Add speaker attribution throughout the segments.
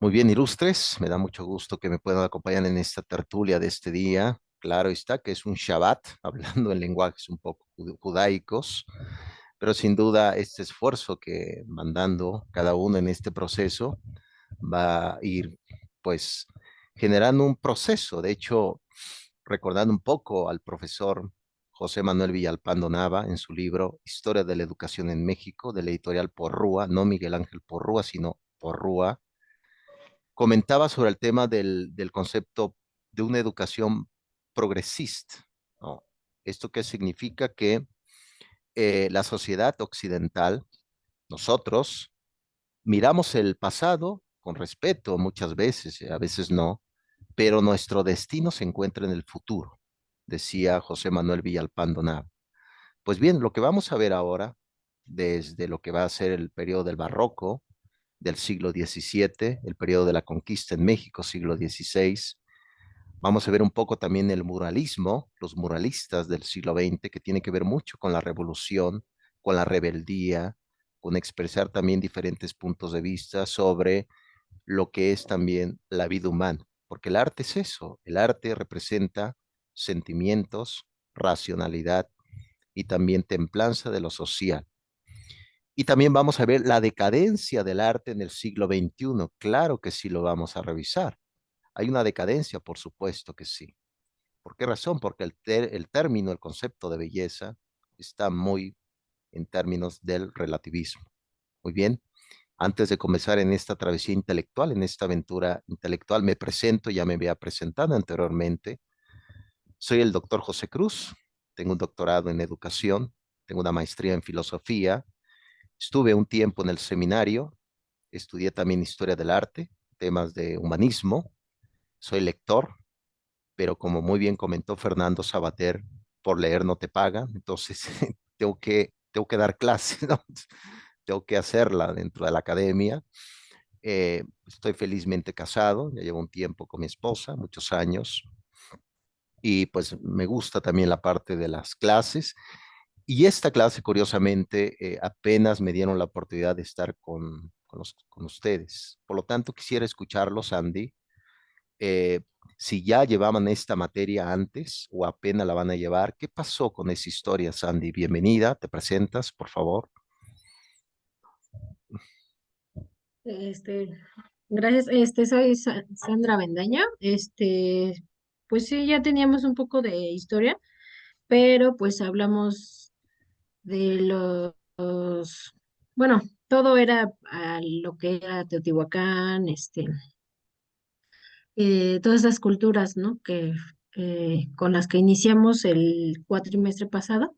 Speaker 1: Muy bien, ilustres, me da mucho gusto que me puedan acompañar en esta tertulia de este día. Claro está que es un Shabbat, hablando en lenguajes un poco judaicos, pero sin duda este esfuerzo que mandando cada uno en este proceso va a ir pues generando un proceso. De hecho, recordando un poco al profesor José Manuel Villalpando Nava en su libro Historia de la Educación en México, de la editorial Porrúa, no Miguel Ángel Porrúa, sino Porrúa, comentaba sobre el tema del concepto de una educación progresista, ¿no? ¿Esto qué significa? Que la sociedad occidental, nosotros, miramos el pasado con respeto muchas veces, a veces no, pero nuestro destino se encuentra en el futuro, decía José Manuel Villalpando Nava. Pues bien, lo que vamos a ver ahora, desde lo que va a ser el periodo del barroco, del siglo XVII, el periodo de la conquista en México, siglo XVI. Vamos a ver un poco también el muralismo, los muralistas del siglo XX, que tiene que ver mucho con la revolución, con la rebeldía, con expresar también diferentes puntos de vista sobre lo que es también la vida humana, porque el arte es eso, el arte representa sentimientos, racionalidad y también templanza de lo social. Y también vamos a ver la decadencia del arte en el siglo XXI. Claro que sí lo vamos a revisar. Hay una decadencia, por supuesto que sí. ¿Por qué razón? Porque el término, el concepto de belleza está muy en términos del relativismo. Muy bien. Antes de comenzar en esta travesía intelectual, en esta aventura intelectual, me presento, ya me había presentado anteriormente. Soy el doctor José Cruz, tengo un doctorado en educación, tengo una maestría en filosofía, estuve un tiempo en el seminario, estudié también historia del arte, temas de humanismo, soy lector, pero como muy bien comentó Fernando Sabater, por leer no te pagan, entonces tengo que dar clases, ¿no? Tengo que hacerla dentro de la academia. Estoy felizmente casado, ya llevo un tiempo con mi esposa, muchos años, y pues me gusta también la parte de las clases. Y esta clase, curiosamente, apenas me dieron la oportunidad de estar con ustedes. Por lo tanto, quisiera escucharlos, Andy, eh, si ya llevaban esta materia antes o apenas la van a llevar. ¿Qué pasó con esa historia, Sandy? Bienvenida, te presentas, por favor.
Speaker 2: Este, gracias. Soy Sandra Bendaña. Pues sí, ya teníamos un poco de historia, pero pues hablamos de bueno, todo era a lo que era Teotihuacán, todas esas culturas, ¿no? Con las que iniciamos el cuatrimestre pasado,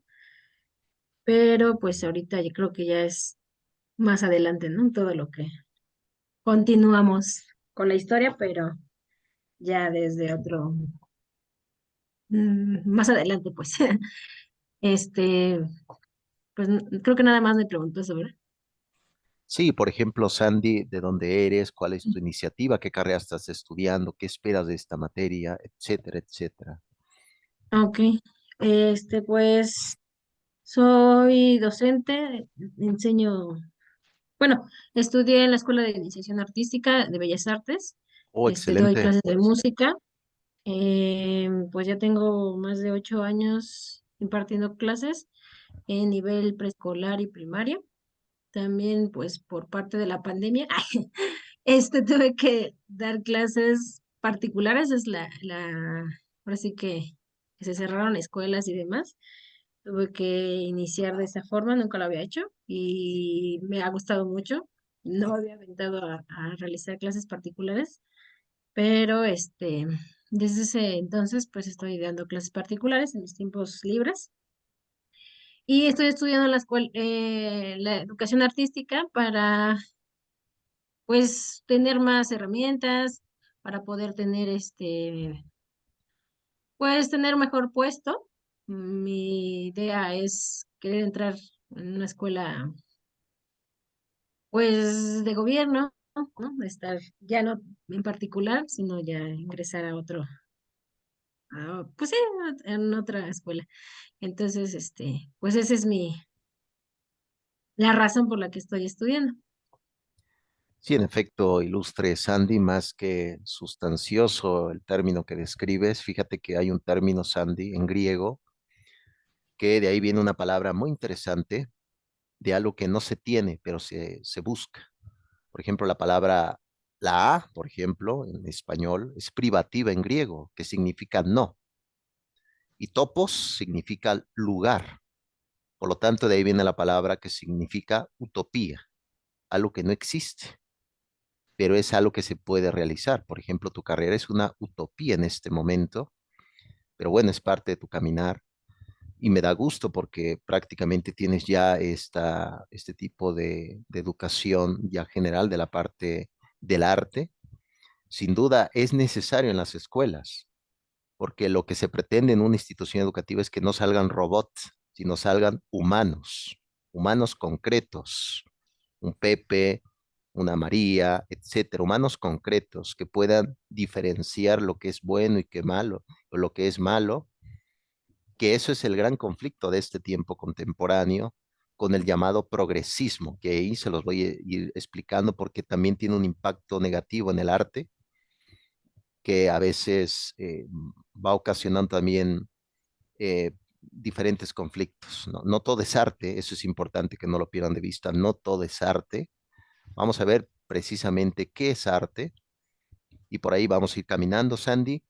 Speaker 2: pero pues ahorita yo creo que ya es más adelante, ¿no? Todo lo que continuamos con la historia, pero ya desde otro, más adelante, pues. Este, pues creo que nada más me preguntó sobre.
Speaker 1: Sí, por ejemplo, Sandy, ¿de dónde eres? ¿Cuál es tu iniciativa? ¿Qué carrera estás estudiando? ¿Qué esperas de esta materia? Etcétera, etcétera.
Speaker 2: Ok, pues soy docente, enseño, bueno, estudié en la Escuela de Iniciación Artística de Bellas Artes,
Speaker 1: Oh,
Speaker 2: doy
Speaker 1: excelente.
Speaker 2: clases de música, pues ya tengo más de 8 años impartiendo clases en nivel preescolar y primaria. También, pues por parte de la pandemia, tuve que dar clases particulares, ahora sí que se cerraron escuelas y demás. Tuve que iniciar de esa forma, nunca lo había hecho y me ha gustado mucho. No había aventado a realizar clases particulares, pero desde ese entonces, pues estoy dando clases particulares en mis tiempos libres. Y estoy estudiando en la escuela, la educación artística para, pues, tener más herramientas, para poder tener, pues, tener mejor puesto. Mi idea es querer entrar en una escuela, pues, de gobierno, ¿no? De estar ya no en particular, sino ya ingresar a otro, pues sí, en otra escuela. Entonces, pues esa es la razón por la que estoy estudiando.
Speaker 1: Sí, en efecto, ilustre Sandy, más que sustancioso el término que describes, fíjate que hay un término, Sandy, en griego, que de ahí viene una palabra muy interesante de algo que no se tiene, pero se busca. Por ejemplo, la palabra, la A, por ejemplo, en español, es privativa en griego, que significa no, y topos significa lugar. Por lo tanto, de ahí viene la palabra que significa utopía, algo que no existe, pero es algo que se puede realizar. Por ejemplo, tu carrera es una utopía en este momento, pero bueno, es parte de tu caminar y me da gusto porque prácticamente tienes ya este tipo de educación ya general de la parte del arte. Sin duda es necesario en las escuelas, porque lo que se pretende en una institución educativa es que no salgan robots, sino salgan humanos, humanos concretos, un Pepe, una María, etcétera, humanos concretos que puedan diferenciar lo que es bueno y qué malo, o lo que es malo, que eso es el gran conflicto de este tiempo contemporáneo con el llamado progresismo, que ahí se los voy a ir explicando porque también tiene un impacto negativo en el arte, que a veces va ocasionando también diferentes conflictos. ¿No? No todo es arte, eso es importante que no lo pierdan de vista, no todo es arte. Vamos a ver precisamente qué es arte y por ahí vamos a ir caminando, Sandy.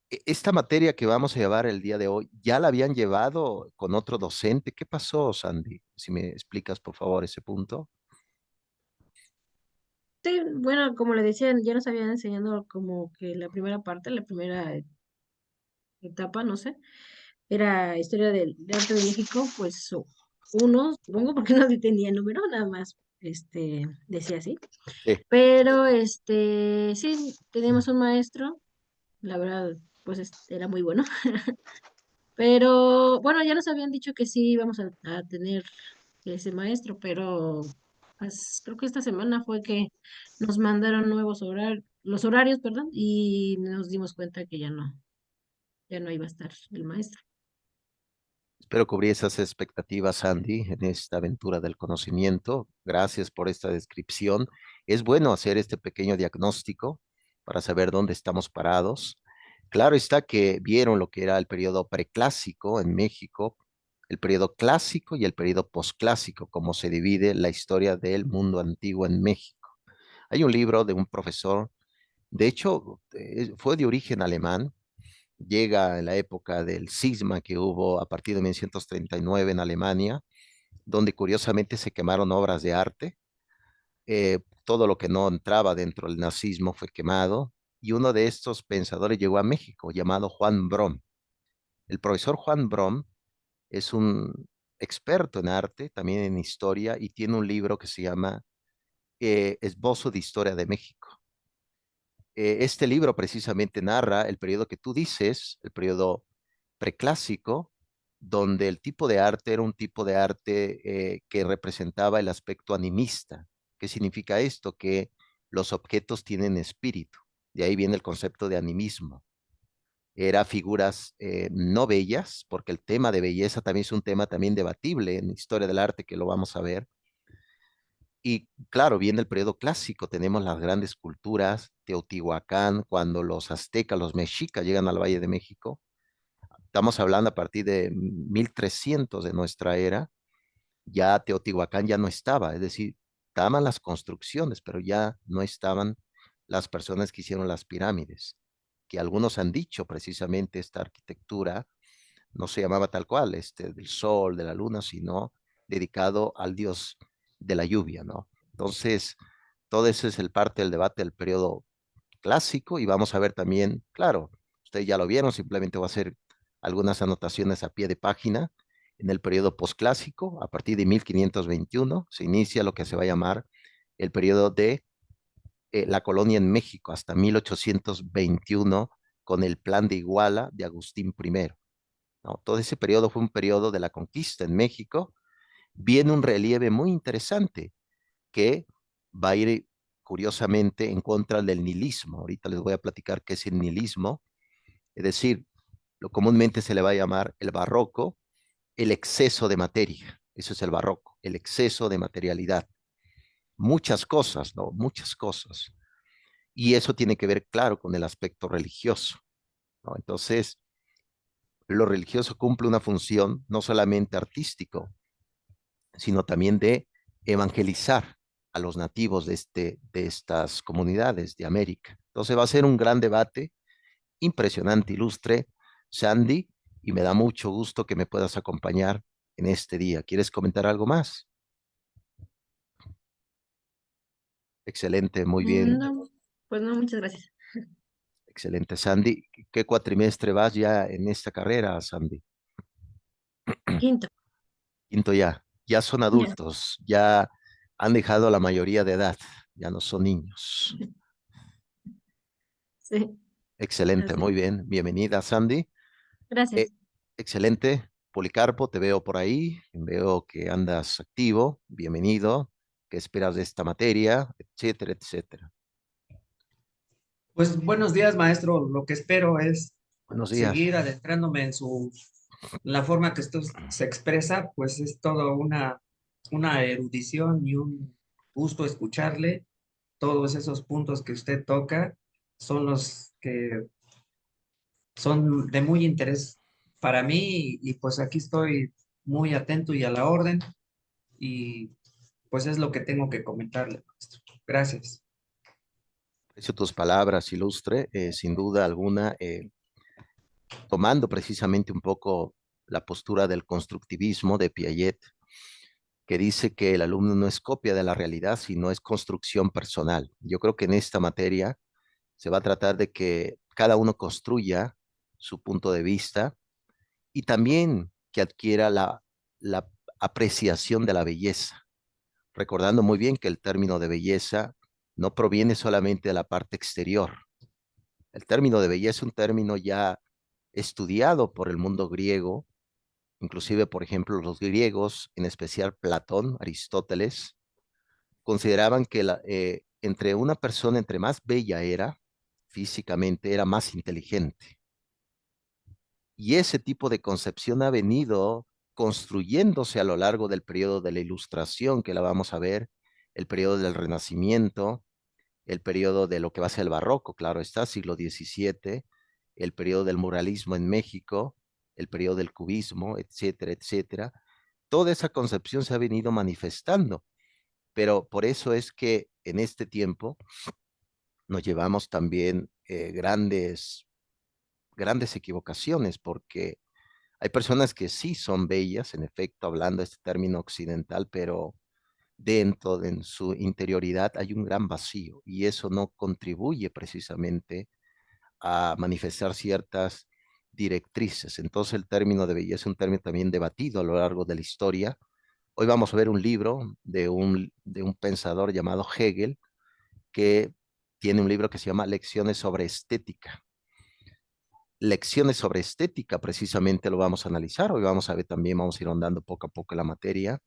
Speaker 1: Esta materia que vamos a llevar el día de hoy, ¿ya la habían llevado con otro docente? ¿Qué pasó, Sandy? Si me explicas, por favor, ese punto.
Speaker 2: Sí, bueno, como le decía, ya nos habían enseñado como que la primera parte, la primera etapa, no sé, era historia del arte de México, pues uno, supongo, porque no tenía número, nada más, decía así.
Speaker 1: Sí.
Speaker 2: Pero, sí, teníamos un maestro, la verdad, pues era muy bueno. Pero, bueno, ya nos habían dicho que sí íbamos a tener ese maestro, pero pues, creo que esta semana fue que nos mandaron nuevos horarios, los horarios, perdón, y nos dimos cuenta que ya no iba a estar el maestro.
Speaker 1: Espero cubrir esas expectativas, Sandy, en esta aventura del conocimiento. Gracias por esta descripción. Es bueno hacer este pequeño diagnóstico para saber dónde estamos parados. Claro está que vieron lo que era el periodo preclásico en México, el periodo clásico y el periodo posclásico, cómo se divide la historia del mundo antiguo en México. Hay un libro de un profesor, de hecho, fue de origen alemán, llega en la época del cisma que hubo a partir de 1939 en Alemania, donde curiosamente se quemaron obras de arte. Todo lo que no entraba dentro del nazismo fue quemado y uno de estos pensadores llegó a México llamado Juan Brom. El profesor Juan Brom es un experto en arte, también en historia, y tiene un libro que se llama Esbozo de Historia de México. Este libro precisamente narra el periodo que tú dices, el periodo preclásico, donde el tipo de arte era un tipo de arte que representaba el aspecto animista. ¿Qué significa esto? Que los objetos tienen espíritu. De ahí viene el concepto de animismo. Era figuras no bellas, porque el tema de belleza también es un tema también debatible en historia del arte, que lo vamos a ver. Y claro, viene el periodo clásico, tenemos las grandes culturas, Teotihuacán, cuando los aztecas, los mexicas llegan al Valle de México. Estamos hablando a partir de 1300 de nuestra era, ya Teotihuacán ya no estaba, es decir, estaban las construcciones, pero ya no estaban las personas que hicieron las pirámides, que algunos han dicho precisamente esta arquitectura no se llamaba tal cual, del sol, de la luna, sino dedicado al dios de la lluvia, ¿no? Entonces, todo eso es el parte del debate del periodo clásico y vamos a ver también, claro, ustedes ya lo vieron, simplemente voy a hacer algunas anotaciones a pie de página. En el periodo posclásico, a partir de 1521, se inicia lo que se va a llamar el periodo de la colonia en México hasta 1821 con el Plan de Iguala de Agustín I. ¿No? Todo ese periodo fue un periodo de la conquista en México. Viene un relieve muy interesante que va a ir curiosamente en contra del nihilismo. Ahorita les voy a platicar qué es el nihilismo, es decir, lo comúnmente se le va a llamar el barroco, el exceso de materia. Eso es el barroco, el exceso de materialidad. muchas cosas, ¿no? Muchas cosas. Y eso tiene que ver, claro, con el aspecto religioso, ¿no? Entonces, lo religioso cumple una función no solamente artístico, sino también de evangelizar a los nativos de estas comunidades de América. Entonces va a ser un gran debate, impresionante, ilustre, Sandy, y me da mucho gusto que me puedas acompañar en este día. ¿Quieres comentar algo más? Excelente, muy bien,
Speaker 2: No, pues no, muchas gracias.
Speaker 1: excelente, Sandy. ¿Qué cuatrimestre vas ya en esta carrera, Sandy?
Speaker 2: Quinto,
Speaker 1: Quinto ya. Ya son
Speaker 2: ya,
Speaker 1: adultos, ya han dejado la mayoría de edad, ya no son niños.
Speaker 2: sí,
Speaker 1: Excelente,
Speaker 2: así.
Speaker 1: muy bien. Bienvenida, Sandy.
Speaker 2: Gracias.
Speaker 1: Eh, excelente. Policarpo, te veo por ahí, veo que andas activo. Bienvenido. ¿Qué esperas de esta materia? Etcétera, etcétera.
Speaker 3: Pues buenos días, maestro. Lo que espero es
Speaker 1: Buenos días.
Speaker 3: seguir adentrándome en la forma que esto se expresa, pues es todo una erudición y un gusto escucharle. Todos esos puntos que usted toca son los que son de muy interés para mí y pues aquí estoy muy atento y a la orden y pues es lo que tengo que comentarle, maestro. Gracias.
Speaker 1: Aprecio tus palabras, ilustre, sin duda alguna, tomando precisamente un poco la postura del constructivismo de Piaget, que dice que el alumno no es copia de la realidad, sino es construcción personal. Yo creo que en esta materia se va a tratar de que cada uno construya su punto de vista y también que adquiera la apreciación de la belleza, recordando muy bien que el término de belleza no proviene solamente de la parte exterior. El término de belleza es un término ya estudiado por el mundo griego, inclusive, por ejemplo, los griegos, en especial Platón, Aristóteles, consideraban que entre una persona, entre más bella era físicamente, era más inteligente. Y ese tipo de concepción ha venido construyéndose a lo largo del periodo de la Ilustración, que la vamos a ver, el periodo del Renacimiento, el periodo de lo que va a ser el Barroco, claro está, siglo XVII, el periodo del muralismo en México, el periodo del cubismo, etcétera, etcétera. Toda esa concepción se ha venido manifestando, pero por eso es que en este tiempo nos llevamos también grandes equivocaciones, porque hay personas que sí son bellas, en efecto, hablando este término occidental, pero dentro de su interioridad hay un gran vacío y eso no contribuye precisamente a manifestar ciertas directrices. Entonces el término de belleza es un término también debatido a lo largo de la historia. Hoy vamos a ver un libro de un pensador llamado Hegel que tiene un libro que se llama Lecciones sobre Estética. Lecciones sobre estética, precisamente lo vamos a analizar. Hoy vamos a ver también, vamos a ir ahondando poco a poco la materia.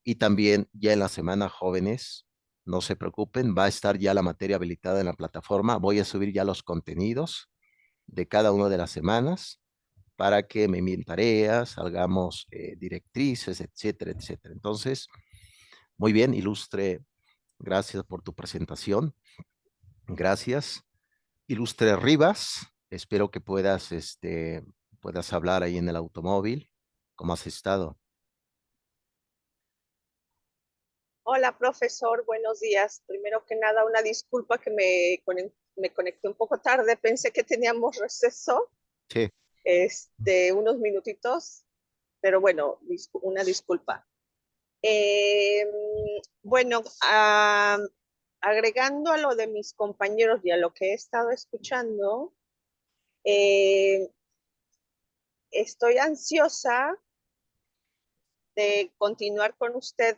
Speaker 1: Y también ya en la semana, jóvenes, no se preocupen, va a estar ya la materia habilitada en la plataforma. Voy a subir ya los contenidos de cada una de las semanas para que me envíen tareas, hagamos directrices, etcétera, etcétera. Entonces, muy bien, ilustre, gracias por tu presentación. Gracias. Ilustre Rivas, espero que puedas hablar ahí en el automóvil. ¿Cómo has estado?
Speaker 4: Hola, profesor, buenos días. Primero que nada, una disculpa que me conecté un poco tarde. Pensé que teníamos receso,
Speaker 1: Sí,
Speaker 4: unos minutitos, pero bueno, una disculpa. Eh, bueno, agregando a lo de mis compañeros y a lo que he estado escuchando, eh, estoy ansiosa de continuar con usted,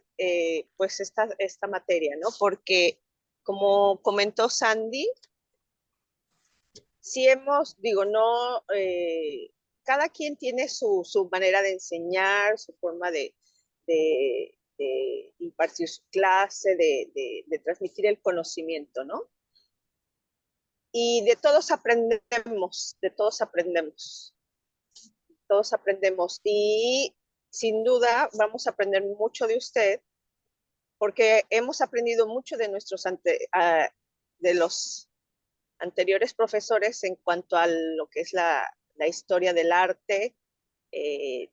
Speaker 4: pues esta materia, ¿no? Porque como comentó Sandy, si hemos, digo, no, cada quien tiene su manera de enseñar, su forma de impartir su clase, de transmitir el conocimiento, ¿no? Y de todos aprendemos, de todos aprendemos, todos aprendemos. Y sin duda vamos a aprender mucho de usted porque hemos aprendido mucho de de los anteriores profesores en cuanto a lo que es la historia del arte, el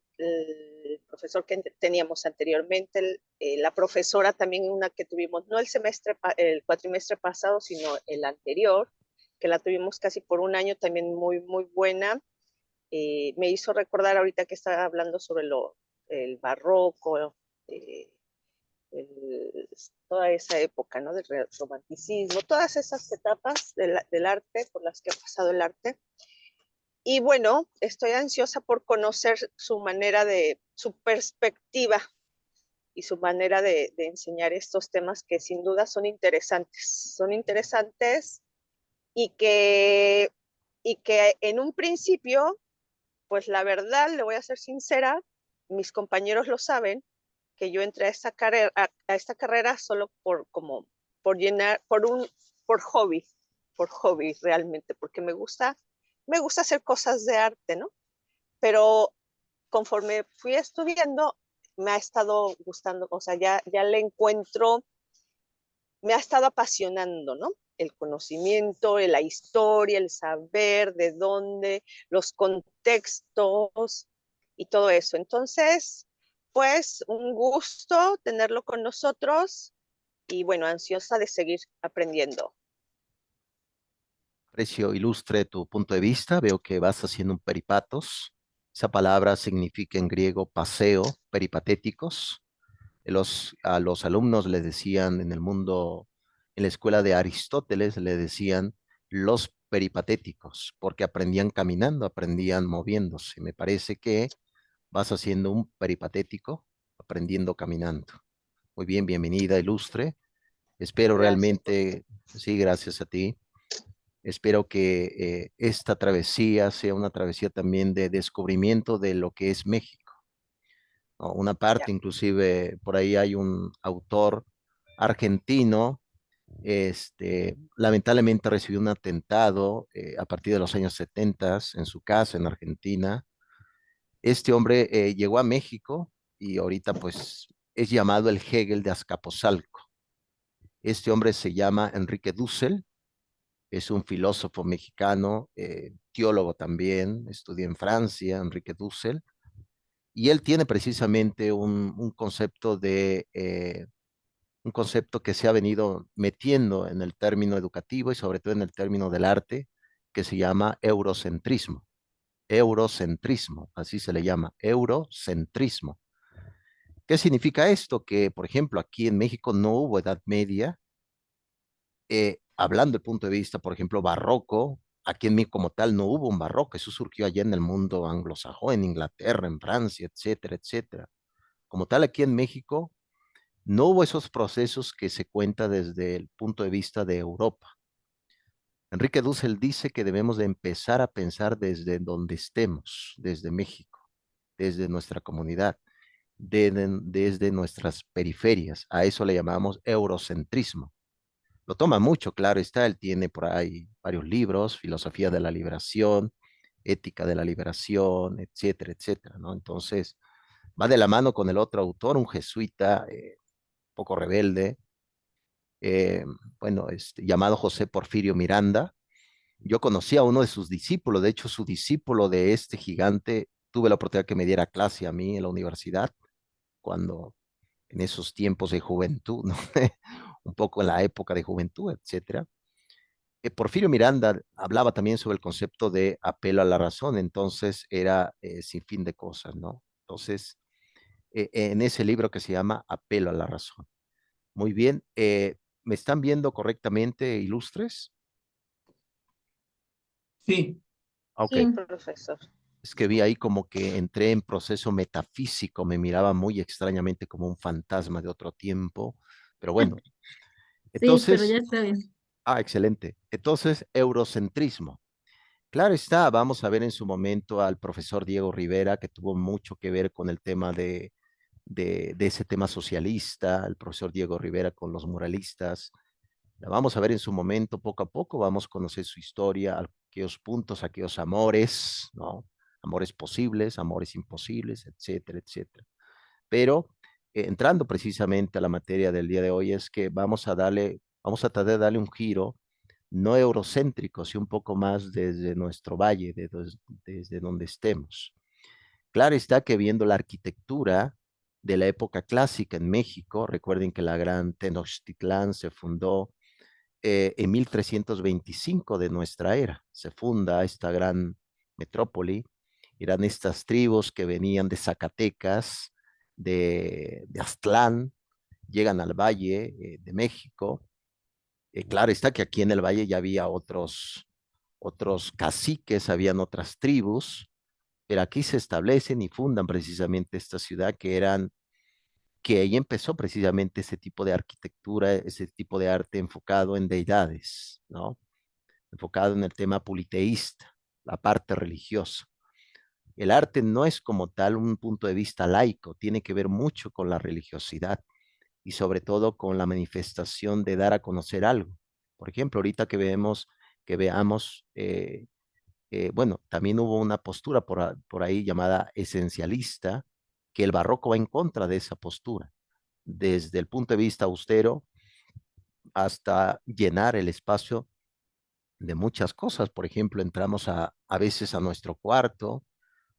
Speaker 4: profesor que teníamos anteriormente, la profesora también una que tuvimos, no el cuatrimestre pasado, sino el anterior, que la tuvimos casi por un año, también muy, muy buena. Me hizo recordar ahorita que estaba hablando sobre el barroco, eh, toda esa época, ¿no? Del romanticismo, todas esas etapas del arte por las que ha pasado el arte. Y bueno, estoy ansiosa por conocer su perspectiva y su manera de enseñar estos temas que sin duda son interesantes y y que en un principio, pues la verdad, le voy a ser sincera, mis compañeros lo saben, que yo entré a a esta carrera solo por llenar, por hobby realmente, porque me gusta hacer cosas de arte, ¿no? Pero conforme fui estudiando, me ha estado gustando, o sea, ya le encuentro, me ha estado apasionando, ¿no? El conocimiento, la historia, el saber de dónde, los contextos y todo eso. Entonces, pues un gusto tenerlo con nosotros y bueno, ansiosa de seguir aprendiendo.
Speaker 1: Aprecio ilustre tu punto de vista. Veo que vas haciendo un peripatos. Esa palabra significa en griego paseo, peripatéticos. A los alumnos les decían en el mundo, en la escuela de Aristóteles, le decían los peripatéticos, porque aprendían caminando, aprendían moviéndose. Me parece que vas haciendo un peripatético, aprendiendo caminando. Muy bien, bienvenida, ilustre. Espero
Speaker 4: Gracias,
Speaker 1: realmente, sí, gracias a ti. Espero que esta travesía sea una travesía también de descubrimiento de lo que es México, ¿no? Una
Speaker 4: ya.
Speaker 1: parte, inclusive, por ahí hay un autor argentino, lamentablemente recibió un atentado a partir de los años 70 en su casa en Argentina. Este hombre llegó a México y ahorita pues es llamado el Hegel de Azcapotzalco. Este hombre se llama Enrique Dussel, es un filósofo mexicano, teólogo también, estudió en Francia, Enrique Dussel, y él tiene precisamente un concepto un concepto que se ha venido metiendo en el término educativo y sobre todo en el término del arte, que se llama eurocentrismo. Eurocentrismo, así se le llama, eurocentrismo. ¿Qué significa esto? Que, por ejemplo, aquí en México no hubo Edad Media, hablando del punto de vista, por ejemplo, barroco, aquí en México como tal no hubo un barroco, eso surgió allá en el mundo anglosajón, en Inglaterra, en Francia, etcétera, etcétera. Como tal, aquí en México no hubo esos procesos que se cuenta desde el punto de vista de Europa. Enrique Dussel dice que debemos de empezar a pensar desde donde estemos, desde México, desde nuestra comunidad, desde nuestras periferias. A eso le llamamos eurocentrismo. Lo toma mucho, claro está, él tiene por ahí varios libros, Filosofía de la Liberación, Ética de la Liberación, etcétera, etcétera, ¿no? Entonces, va de la mano con el otro autor, un jesuita poco rebelde, eh, bueno, llamado José Porfirio Miranda. Yo conocí a uno de sus discípulos, de hecho, su discípulo de este gigante, tuve la oportunidad que me diera clase a mí en la universidad, cuando en esos tiempos de juventud, ¿no? Un poco en la época de juventud, etcétera. Porfirio Miranda hablaba también sobre el concepto de apelo a la razón, entonces era sin fin de cosas, ¿no? Entonces, en ese libro que se llama Apelo a la razón. Muy bien, ¿me están viendo correctamente, ilustres?
Speaker 3: Sí,
Speaker 1: Ok,
Speaker 4: Sí,
Speaker 2: Sí,
Speaker 4: profesor.
Speaker 1: es que vi ahí como que entré en proceso metafísico, me miraba muy extrañamente como un fantasma de otro tiempo, pero bueno,
Speaker 2: sí, pero ya
Speaker 1: entonces,
Speaker 2: está bien.
Speaker 1: excelente. Entonces, eurocentrismo. Claro está, vamos a ver en su momento al profesor Diego Rivera, que tuvo mucho que ver con el tema de ese tema socialista, el profesor Diego Rivera con los muralistas. La vamos a ver en su momento, poco a poco, vamos a conocer su historia, aquellos puntos, aquellos amores, ¿no? Amores posibles, amores imposibles, etcétera, etcétera. Pero entrando precisamente a la materia del día de hoy, es que vamos a tratar de darle un giro no eurocéntrico, sino un poco más desde nuestro valle, desde donde estemos. Claro está que viendo la arquitectura de la época clásica en México, recuerden que la gran Tenochtitlán se fundó en 1325 de nuestra era. Se funda esta gran metrópoli. Eran estas tribus que venían de Zacatecas, de Aztlán, llegan al Valle de México. Claro está que aquí en el Valle ya había otros caciques, habían otras tribus, pero aquí se establecen y fundan precisamente esta ciudad que ahí empezó precisamente ese tipo de arquitectura, ese tipo de arte enfocado en deidades, ¿no? Enfocado en el tema politeísta, la parte religiosa. El arte no es como tal un punto de vista laico, tiene que ver mucho con la religiosidad y sobre todo con la manifestación de dar a conocer algo. Por ejemplo, ahorita que veamos, bueno, también hubo una postura por ahí llamada esencialista, que el barroco va en contra de esa postura, desde el punto de vista austero hasta llenar el espacio de muchas cosas. Por ejemplo, entramos a veces a nuestro cuarto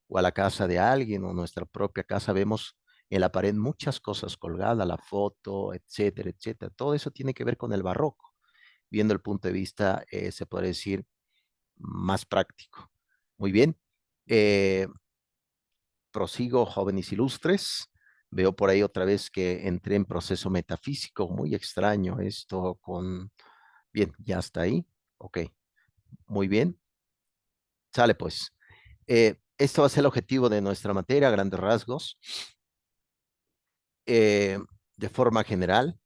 Speaker 1: o a la casa de alguien o nuestra propia casa, vemos en la pared muchas cosas colgadas, la foto, etcétera, etcétera. Todo eso tiene que ver con el barroco, viendo el punto de vista, se puede decir, más práctico. Muy bien. Eh, Prosigo, jóvenes ilustres. Veo por ahí otra vez que entré en proceso metafísico, muy extraño esto con... Bien, ya está ahí. Ok, muy bien. Sale pues. Esto va a ser el objetivo de nuestra materia, a grandes rasgos, eh, de forma general.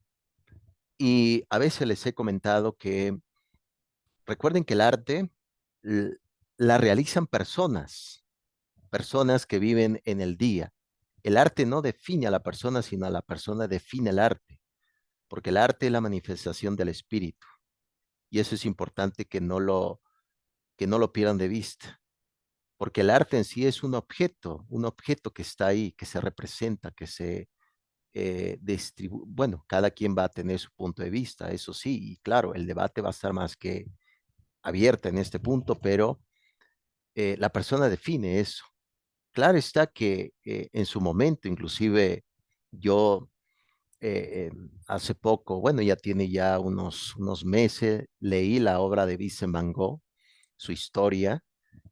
Speaker 1: Y a veces les he comentado que recuerden que el arte l- la realizan personas que viven en el día. El arte no define a la persona, sino a la persona define el arte, porque el arte es la manifestación del espíritu. Y eso es importante que no lo pierdan de vista, porque el arte en sí es un objeto que está ahí, que se representa, que se distribuye. Bueno, cada quien va a tener su punto de vista, eso sí, y claro, el debate va a estar más que abierta en este punto, pero la persona define eso. Claro está que en su momento, inclusive yo hace poco, bueno, ya tiene ya unos meses, leí la obra de Vincent Van Gogh, su historia,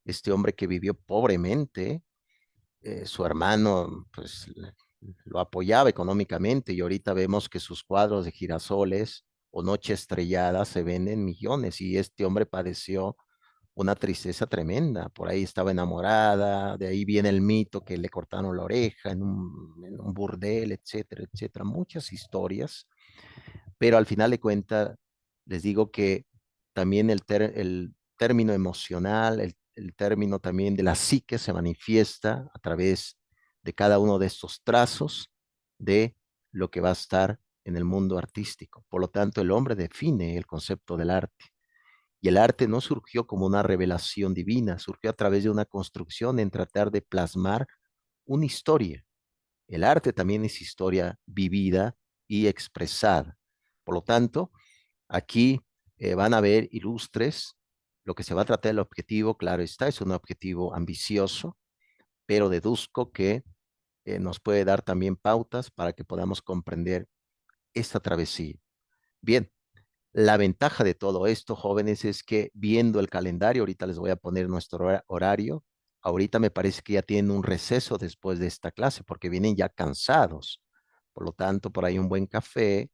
Speaker 1: este hombre que vivió pobremente, su hermano pues lo apoyaba económicamente y ahorita vemos que sus cuadros de girasoles o Noche Estrellada se venden millones y este hombre padeció una tristeza tremenda. Por ahí estaba enamorada, de ahí viene el mito que le cortaron la oreja en un burdel, etcétera, etcétera. Muchas historias, pero al final de cuentas, les digo que también el término emocional, el término también de la psique se manifiesta a través de cada uno de estos trazos de lo que va a estar en el mundo artístico. Por lo tanto, el hombre define el concepto del arte. Y el arte no surgió como una revelación divina, surgió a través de una construcción en tratar de plasmar una historia. El arte también es historia vivida y expresada. Por lo tanto, aquí van a ver ilustres. Lo que se va a tratar del objetivo, claro está, es un objetivo ambicioso, pero deduzco que nos puede dar también pautas para que podamos comprender esta travesía. Bien, la ventaja de todo esto, jóvenes, es que viendo el calendario, ahorita les voy a poner nuestro horario, ahorita me parece que ya tienen un receso después de esta clase porque vienen ya cansados. Por lo tanto, por ahí un buen café,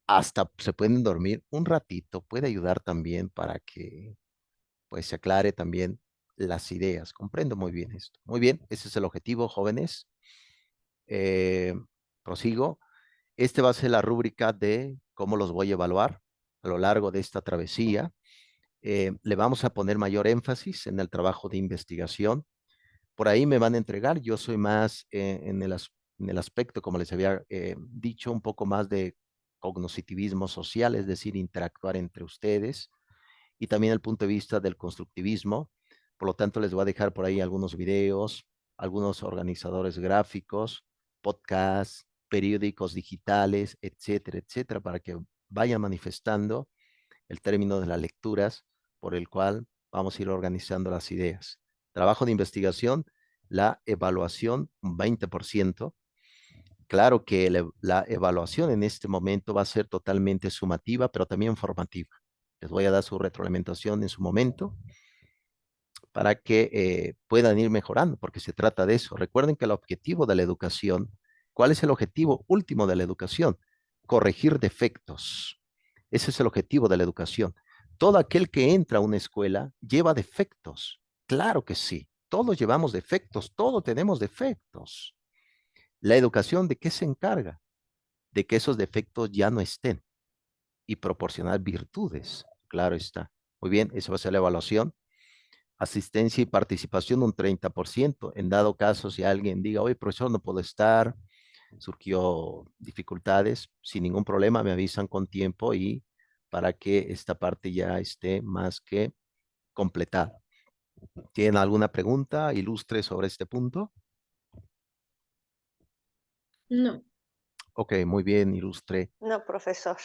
Speaker 1: hasta se pueden dormir un ratito, puede ayudar también para que pues se aclare también las ideas. Comprendo muy bien esto. Muy bien, ese es el objetivo, jóvenes. Eh, Prosigo. Este va a ser la rúbrica de cómo los voy a evaluar a lo largo de esta travesía. Le vamos a poner mayor énfasis en el trabajo de investigación. Por ahí me van a entregar, yo soy más en el aspecto, como les había dicho, un poco más de cognitivismo social, es decir, interactuar entre ustedes, y también el punto de vista del constructivismo. Por lo tanto, les voy a dejar por ahí algunos videos, algunos organizadores gráficos, podcasts, periódicos digitales, etcétera, etcétera, para que vayan manifestando el término de las lecturas por el cual vamos a ir organizando las ideas. Trabajo de investigación, la evaluación, un 20%. Claro que la evaluación en este momento va a ser totalmente sumativa, pero también formativa. Les voy a dar su retroalimentación en su momento para que puedan ir mejorando, porque se trata de eso. Recuerden que el objetivo de la educación, ¿cuál es el objetivo último de la educación? Corregir defectos. Ese es el objetivo de la educación. Todo aquel que entra a una escuela lleva defectos. Claro que sí. Todos llevamos defectos, todos tenemos defectos. La educación, ¿de qué se encarga? De que esos defectos ya no estén y proporcionar virtudes. Claro está. Muy bien, eso va a ser la evaluación. Asistencia y participación un 30%. En dado caso, si alguien diga, oye, profesor, no puedo estar, surgió dificultades, sin ningún problema, me avisan con tiempo y para que esta parte ya esté más que completada. ¿Tienen alguna pregunta ilustre sobre este punto?
Speaker 2: No.
Speaker 1: Ok, muy bien, ilustre.
Speaker 4: No, profesor.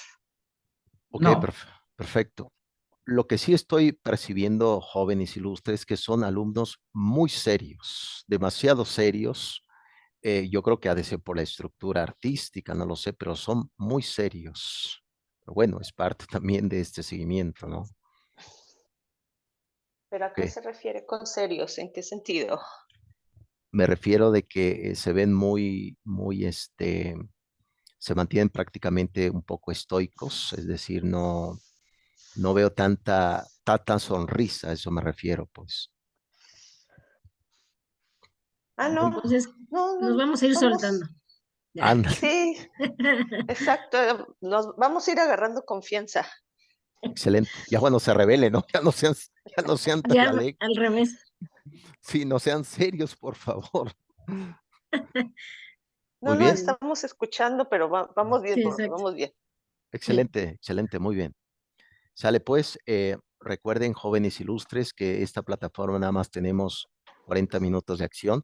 Speaker 1: Ok,
Speaker 3: No,
Speaker 1: perfecto. Lo que sí estoy percibiendo, jóvenes ilustres, que son alumnos muy serios, demasiado serios. Yo creo que ha de ser por la estructura artística, no lo sé, pero son muy serios. Pero bueno, es parte también de este seguimiento, ¿no?
Speaker 4: ¿Pero a qué
Speaker 1: Que
Speaker 4: se refiere con serios? ¿En qué sentido?
Speaker 1: me refiero de que se ven se mantienen prácticamente un poco estoicos, es decir, no veo tanta sonrisa, a eso me refiero, pues.
Speaker 4: Ah, no,
Speaker 3: muy,
Speaker 2: Entonces,
Speaker 4: no,
Speaker 2: nos
Speaker 4: no,
Speaker 2: vamos a ir
Speaker 4: vamos,
Speaker 2: soltando. Ya.
Speaker 1: Ándale,
Speaker 4: sí, exacto, nos vamos a ir agarrando confianza.
Speaker 1: excelente. Ya bueno, se revele, ¿no? Ya no sean tan
Speaker 2: Ya
Speaker 1: alegres.
Speaker 2: al revés.
Speaker 1: Sí, no sean serios, por favor.
Speaker 4: No,
Speaker 1: Muy
Speaker 4: no,
Speaker 1: bien,
Speaker 4: estamos escuchando, pero vamos bien,
Speaker 2: Sí,
Speaker 4: profe,
Speaker 2: exacto.
Speaker 4: vamos bien.
Speaker 1: excelente, excelente, muy bien. Sale pues, recuerden, jóvenes ilustres, que esta plataforma nada más tenemos 40 minutos de acción.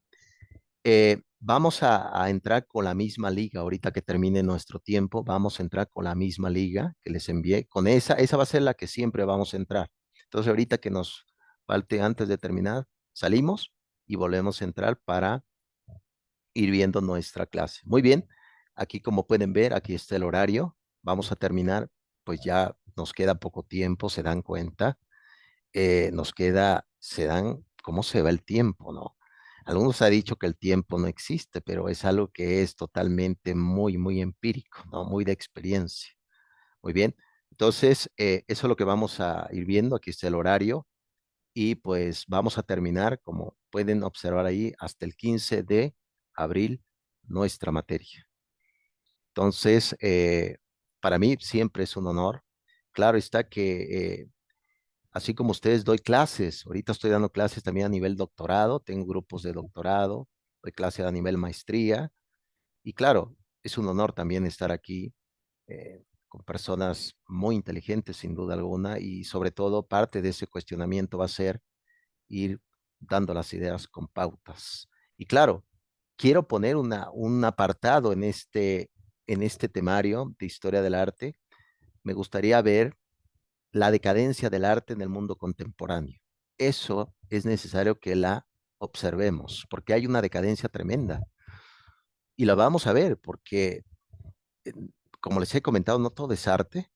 Speaker 1: Vamos a entrar con la misma liga, ahorita que termine nuestro tiempo, vamos a entrar con la misma liga que les envié, con esa va a ser la que siempre vamos a entrar. Entonces, ahorita que nos falte antes de terminar, salimos y volvemos a entrar para ir viendo nuestra clase. Muy bien, aquí como pueden ver, aquí está el horario. Vamos a terminar, pues ya nos queda poco tiempo, se dan cuenta. Se dan, ¿cómo se va el tiempo, no? Algunos han dicho que el tiempo no existe, pero es algo que es totalmente muy empírico, ¿no? Muy de experiencia. Muy bien. Entonces, eso es lo que vamos a ir viendo. Aquí está el horario y pues vamos a terminar, como pueden observar ahí, hasta el 15 de abril nuestra materia. Entonces, para mí siempre es un honor. Claro está que, así como ustedes, doy clases. Ahorita estoy dando clases también a nivel doctorado, tengo grupos de doctorado, doy clases a nivel maestría. Y claro, es un honor también estar aquí con personas muy inteligentes, sin duda alguna, y sobre todo parte de ese cuestionamiento va a ser ir dando las ideas con pautas. Y claro, quiero poner un apartado en este temario de historia del arte. Me gustaría ver la decadencia del arte en el mundo contemporáneo. Eso es necesario que la observemos, porque hay una decadencia tremenda. Y la vamos a ver, porque, eh, como les he comentado, no todo es arte,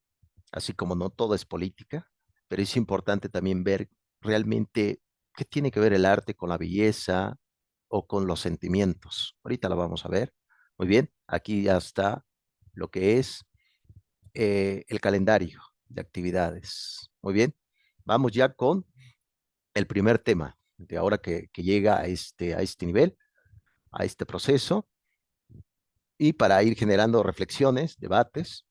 Speaker 1: así como no todo es política, pero es importante también ver realmente qué tiene que ver el arte con la belleza o con los sentimientos. Ahorita la vamos a ver. Muy bien, aquí ya está lo que es el calendario de actividades. Muy bien, vamos ya con el primer tema de ahora que llega a este nivel, a este proceso, y para ir generando reflexiones, debates.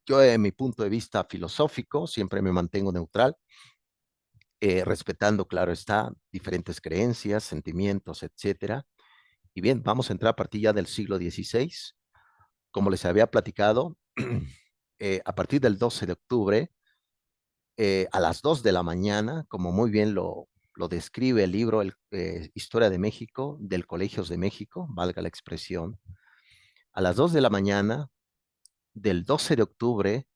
Speaker 1: Yo, en mi punto de vista filosófico, siempre me mantengo neutral, respetando, claro está, diferentes creencias, sentimientos, etcétera. Y bien, vamos a entrar a partir ya del siglo XVI. Como les había platicado, a partir del 12 de octubre, a las 2 de la mañana, como muy bien lo describe el libro Historia de México, del Colegios de México, valga la expresión, a las 2 de la mañana del 12 de octubre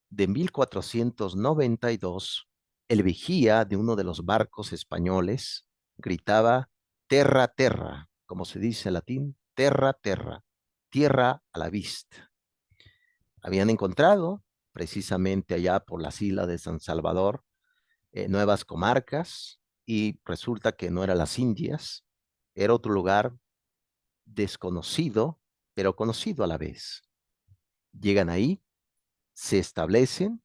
Speaker 1: de 1492, el vigía de uno de los barcos españoles gritaba terra, terra, como se dice en latín, terra, terra, tierra a la vista. Habían encontrado precisamente allá por las islas de San Salvador nuevas comarcas y resulta que no eran las Indias, era otro lugar desconocido, pero conocido a la vez. Llegan ahí, se establecen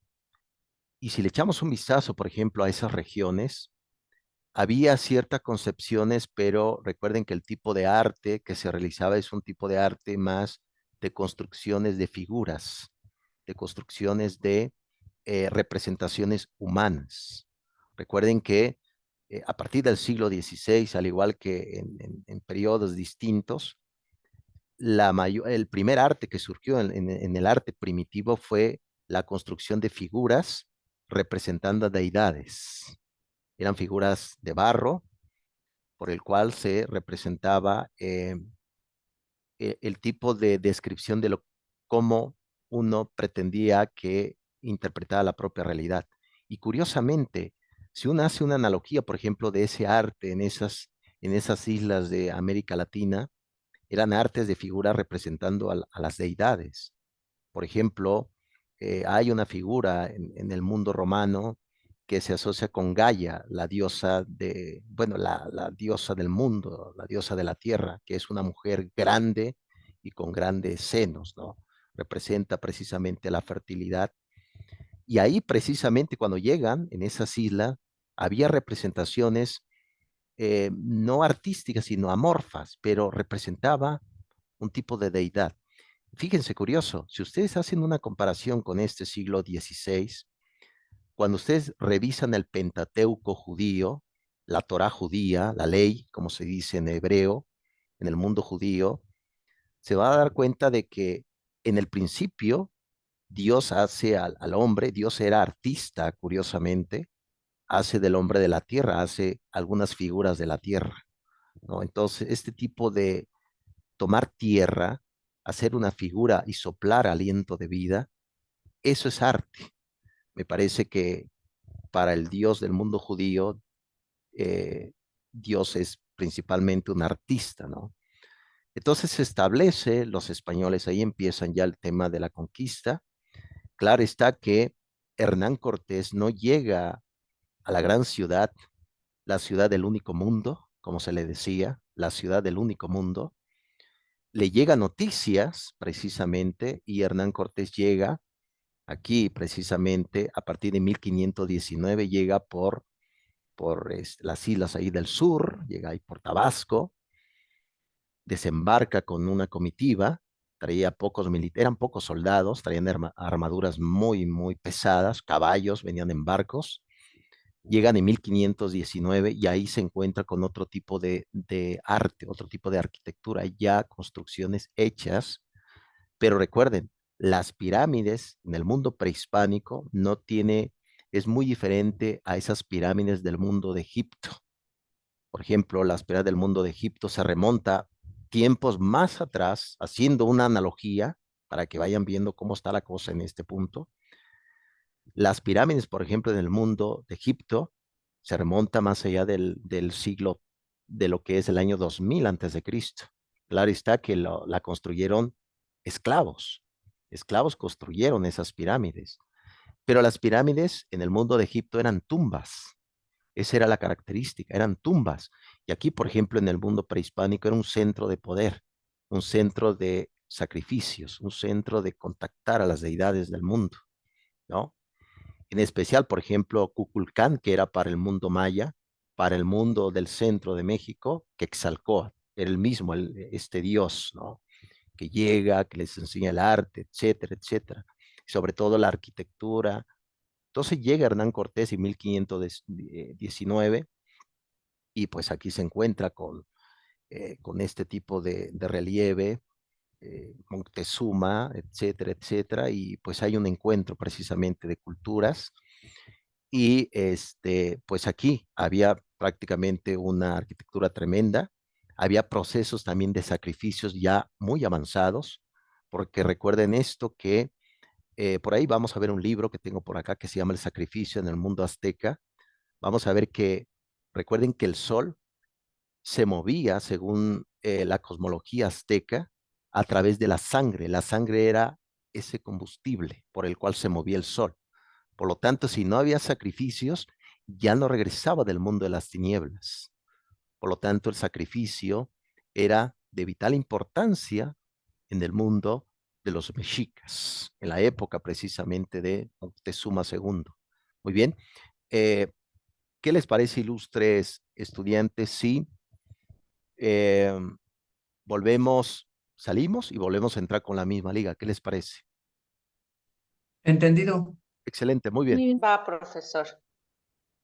Speaker 1: y si le echamos un vistazo, por ejemplo, a esas regiones, había ciertas concepciones, pero recuerden que el tipo de arte que se realizaba es un tipo de arte más de construcciones de figuras, de construcciones de representaciones humanas. Recuerden que a partir del siglo XVI, al igual que en periodos distintos, el primer arte que surgió en el arte primitivo fue la construcción de figuras representando a deidades. Eran figuras de barro por el cual se representaba el tipo de descripción de cómo uno pretendía que interpretara la propia realidad. Y curiosamente, si uno hace una analogía, por ejemplo, de ese arte en esas islas de América Latina, eran artes de figuras representando a las deidades. Por ejemplo, hay una figura en el mundo romano que se asocia con Gaia, la diosa bueno, la diosa del mundo, la diosa de la tierra, que es una mujer grande y con grandes senos, ¿no? Representa precisamente la fertilidad. Y ahí precisamente cuando llegan en esas islas, había representaciones no artísticas, sino amorfas, pero representaba un tipo de deidad. Fíjense, curioso, si ustedes hacen una comparación con este siglo XVI, cuando ustedes revisan el Pentateuco judío, la Torá judía, la ley, como se dice en hebreo, en el mundo judío, se va a dar cuenta de que en el principio Dios hace al hombre, Dios era artista, curiosamente, hace del hombre de la tierra, hace algunas figuras de la tierra, ¿no? Entonces, este tipo de tomar tierra, hacer una figura y soplar aliento de vida, eso es arte. Me parece que para el Dios del mundo judío, Dios es principalmente un artista, ¿no? Entonces se establece, los españoles ahí empiezan ya el tema de la conquista. Claro está que Hernán Cortés no llega a la gran ciudad, la ciudad del único mundo, como se le decía, la ciudad del único mundo. Le llega noticias precisamente y Hernán Cortés llega aquí precisamente a partir de 1519, llega por las islas ahí del sur, llega ahí por Tabasco, desembarca con una comitiva, traía pocos militares, eran pocos soldados, traían armaduras muy, muy pesadas, caballos, venían en barcos, llegan en 1519 y ahí se encuentra con otro tipo de arte, otro tipo de arquitectura, ya construcciones hechas, pero recuerden, las pirámides en el mundo prehispánico no tiene, es muy diferente a esas pirámides del mundo de Egipto. Por ejemplo, las pirámides del mundo de Egipto se remonta tiempos más atrás, haciendo una analogía para que vayan viendo cómo está la cosa en este punto. Las pirámides, por ejemplo, en el mundo de Egipto, se remonta más allá del siglo de lo que es el año 2000 antes de Cristo. Claro está que la construyeron esclavos. Esclavos construyeron esas pirámides. Pero las pirámides en el mundo de Egipto eran tumbas. Esa era la característica, eran tumbas. Y aquí, por ejemplo, en el mundo prehispánico era un centro de poder, un centro de sacrificios, un centro de contactar a las deidades del mundo, ¿no? En especial, por ejemplo, Kukulcán, que era para el mundo maya, para el mundo del centro de México, Quetzalcóatl, era el mismo, este dios, ¿no? Que llega, que les enseña el arte, etcétera, etcétera. Sobre todo la arquitectura. Entonces llega Hernán Cortés en 1519 y pues aquí se encuentra con este tipo de relieve, Moctezuma, etcétera, etcétera, y pues hay un encuentro precisamente de culturas y pues aquí había prácticamente una arquitectura tremenda, había procesos también de sacrificios ya muy avanzados, porque recuerden esto que por ahí vamos a ver un libro que tengo por acá que se llama El sacrificio en el mundo azteca. Vamos a ver que, recuerden que el sol se movía, según la cosmología azteca, a través de la sangre. La sangre era ese combustible por el cual se movía el sol. Por lo tanto, si no había sacrificios, ya no regresaba del mundo de las tinieblas. Por lo tanto, el sacrificio era de vital importancia en el mundo de los mexicas, en la época precisamente de Moctezuma II. Muy bien. ¿Qué les parece, ilustres estudiantes, si eh, volvemos, salimos y volvemos a entrar con la misma liga? ¿Qué les parece?
Speaker 3: ¿Entendido?
Speaker 1: Excelente, muy bien.
Speaker 2: Muy bien.
Speaker 4: Va, profesor.